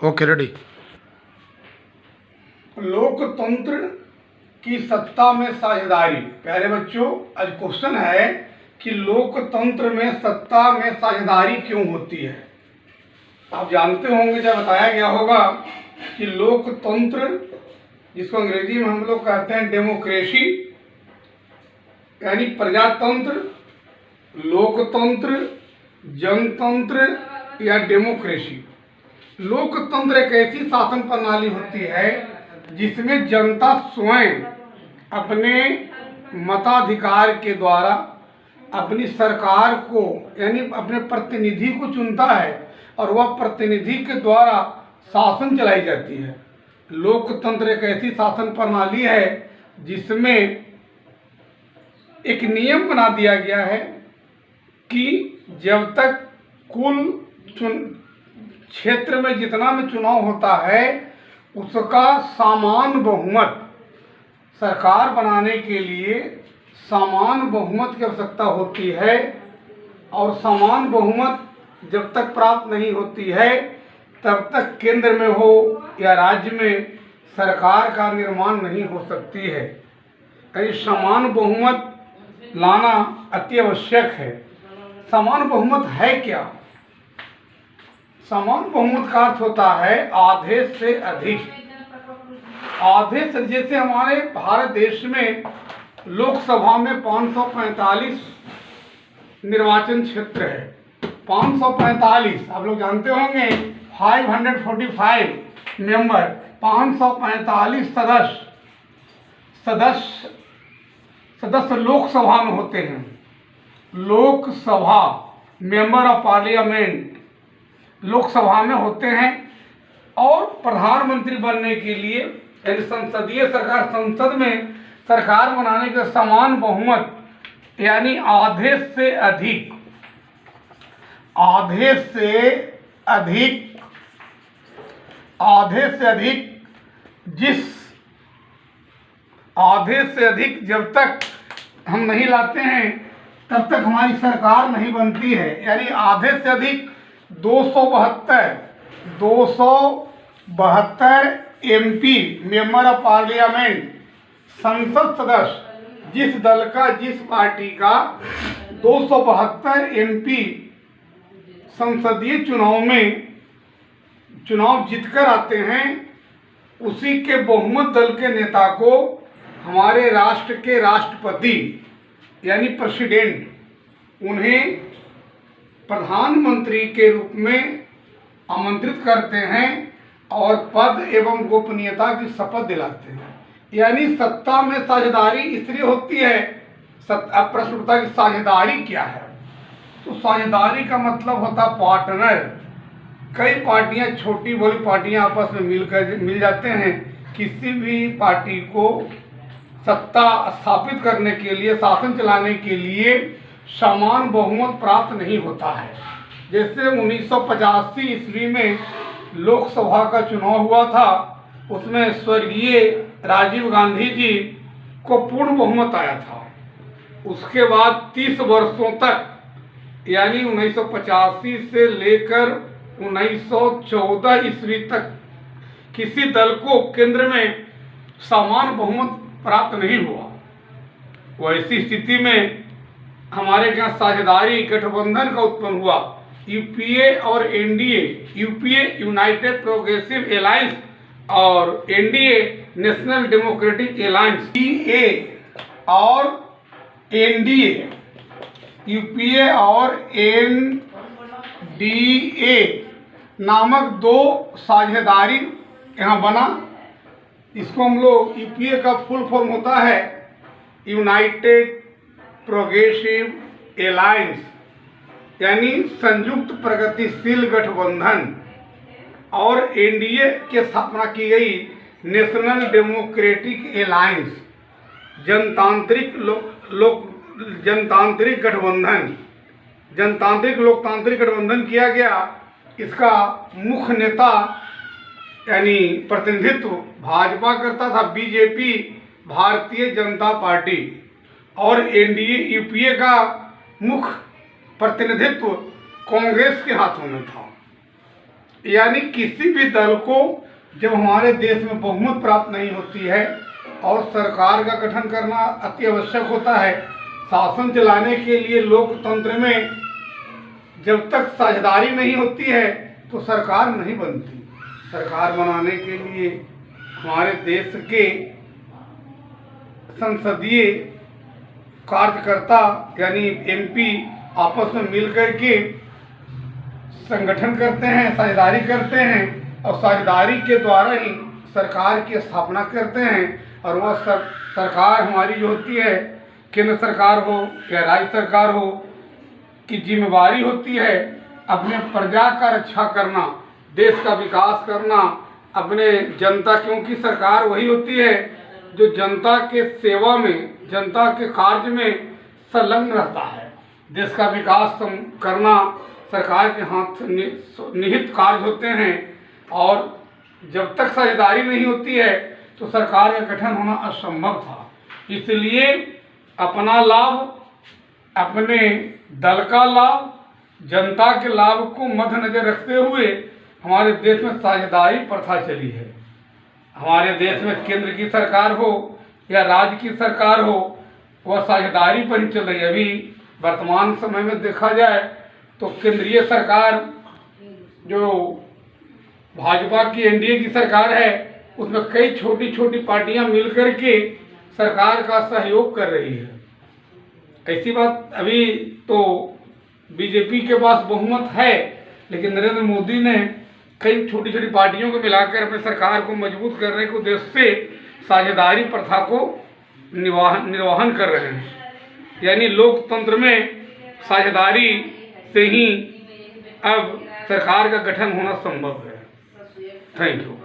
Okay ready. लोकतंत्र की सत्ता में साझेदारी। प्यारे बच्चों, आज क्वेश्चन है कि लोकतंत्र में सत्ता में साझेदारी क्यों होती है। आप जानते होंगे, जब बताया गया होगा कि लोकतंत्र, जिसको अंग्रेजी में हम लोग कहते हैं डेमोक्रेसी, यानी प्रजातंत्र, लोकतंत्र, जनतंत्र या डेमोक्रेसी। लोकतंत्र एक ऐसी शासन प्रणाली होती है जिसमें जनता स्वयं अपने मताधिकार के द्वारा अपनी सरकार को, यानी अपने प्रतिनिधि को चुनता है और वह प्रतिनिधि के द्वारा शासन चलाई जाती है। लोकतंत्र एक ऐसी शासन प्रणाली है जिसमें एक नियम बना दिया गया है कि जब तक कुल क्षेत्र में जितना भी चुनाव होता है उसका समान बहुमत, सरकार बनाने के लिए समान बहुमत की आवश्यकता होती है, और समान बहुमत जब तक प्राप्त नहीं होती है तब तक केंद्र में हो या राज्य में सरकार का निर्माण नहीं हो सकती है। यानी समान बहुमत लाना अति आवश्यक है। समान बहुमत है क्या? समान बहुमत का अर्थ होता है आधे से अधिक। आधे से, जैसे हमारे भारत देश में लोकसभा में 545 निर्वाचन क्षेत्र है। 545 आप लोग जानते होंगे, 545 मेंबर, 545 सदस्य लोकसभा में होते हैं। Lok Sabha, member of parliament Lok Sabha में होते हैं। और प्रधानमंत्री बनने के लिए, यानी संसदीय सरकार, संसद में सरकार बनाने के समान बहुमत, यानी आधे से अधिक जब तक हम नहीं लाते हैं तब तक हमारी सरकार नहीं बनती है। यानी आधे से अधिक 272 MP, मेंबर ऑफ पार्लियामेंट, संसद सदस्य, जिस दल का, जिस पार्टी का 272 MP संसदीय चुनाव जीतकर आते हैं, उसी के बहुमत दल के नेता को हमारे राष्ट्र के राष्ट्रपति यानी प्रेसिडेंट, उन्हें प्रधानमंत्री के रूप में आमंत्रित करते हैं और पद एवं गोपनीयता की शपथ दिलाते हैं। यानी सत्ता में साझेदारी इसलिए होती है। अब प्रश्न उठता है कि साझेदारी क्या है? तो साझेदारी का मतलब होता पार्टनर। कई पार्टियां, छोटी बड़ी पार्टियां आपस में मिल जाते हैं। किसी भी पार्टी को सत्ता स्थापित करने के लिए, शासन चलाने के लिए समान बहुमत प्राप्त नहीं होता है। जैसे 1985 ईस्वी में लोकसभा का चुनाव हुआ था, उसमें स्वर्गीय राजीव गांधी जी को पूर्ण बहुमत आया था। उसके बाद 30 वर्षों तक, यानी 1985 से लेकर 1914 ईस्वी तक किसी दल को केंद्र में समान बहुमत प्राप्त नहीं हुआ। वैसी स्थिति में हमारे यहाँ साझेदारी गठबंधन का उत्पन्न हुआ। यूपीए और NDA, UPA United Progressive Alliance और NDA National Democratic Alliance, UPA और एनडीए, यूपीए और एनडीए नामक दो साझेदारी यहाँ बना। इसको हम लोग, यूपीए का फुल फॉर्म होता है यूनाइटेड प्रोग्रेसिव अलायंस, यानी संयुक्त प्रगतिशील गठबंधन, और एनडीए की स्थापना की गई नेशनल डेमोक्रेटिक अलायंस, जनतांत्रिक लोकतांत्रिक गठबंधन किया गया। इसका मुख्य नेता यानी प्रतिनिधित्व भाजपा करता था, बीजेपी, भारतीय जनता पार्टी, और एनडीए, यूपीए का मुख्य प्रतिनिधित्व कांग्रेस के हाथों में था। यानी किसी भी दल को जब हमारे देश में बहुमत प्राप्त नहीं होती है और सरकार का गठन करना अति आवश्यक होता है। शासन चलाने के लिए लोकतंत्र में जब तक साझेदारी नहीं होती है तो सरकार नहीं बनती। सरकार बनाने के लिए हमारे देश के संसदीय कार्यकर्ता यानी एमपी आपस में मिलकर के संगठन करते हैं, साझेदारी करते हैं और साझेदारी के द्वारा ही सरकार की स्थापना करते हैं। और वह सरकार हमारी जो होती है, केंद्र सरकार हो या राज्य सरकार हो, की जिम्मेवारी होती है अपने प्रजा का रक्षा करना, देश का विकास करना, अपने जनता, क्योंकि सरकार वही होती है जो जनता के सेवा में, जनता के कार्य में संलग्न रहता है। देश का विकास करना सरकार के हाथ निहित कार्य होते हैं और जब तक साझेदारी नहीं होती है तो सरकार का गठन होना असंभव था। इसलिए अपना लाभ, अपने दल का लाभ, जनता के लाभ को मद्देनजर रखते हुए हमारे देश में साझेदारी प्रथा चली है। हमारे देश में केंद्र की सरकार हो या राज्य की सरकार हो, वह साझेदारी पर ही चल रही है। अभी वर्तमान समय में देखा जाए तो केंद्रीय सरकार जो भाजपा की एनडीए की सरकार है, उसमें कई छोटी छोटी पार्टियां मिलकर के सरकार का सहयोग कर रही है। ऐसी बात, अभी तो बीजेपी के पास बहुमत है, लेकिन नरेंद्र मोदी ने कई छोटी छोटी पार्टियों को मिलाकर अपनी सरकार को मजबूत करने के उद्देश्य से साझेदारी प्रथा को निर्वहन कर रहे हैं। यानी लोकतंत्र में साझेदारी से ही अब सरकार का गठन होना संभव है। Thank you.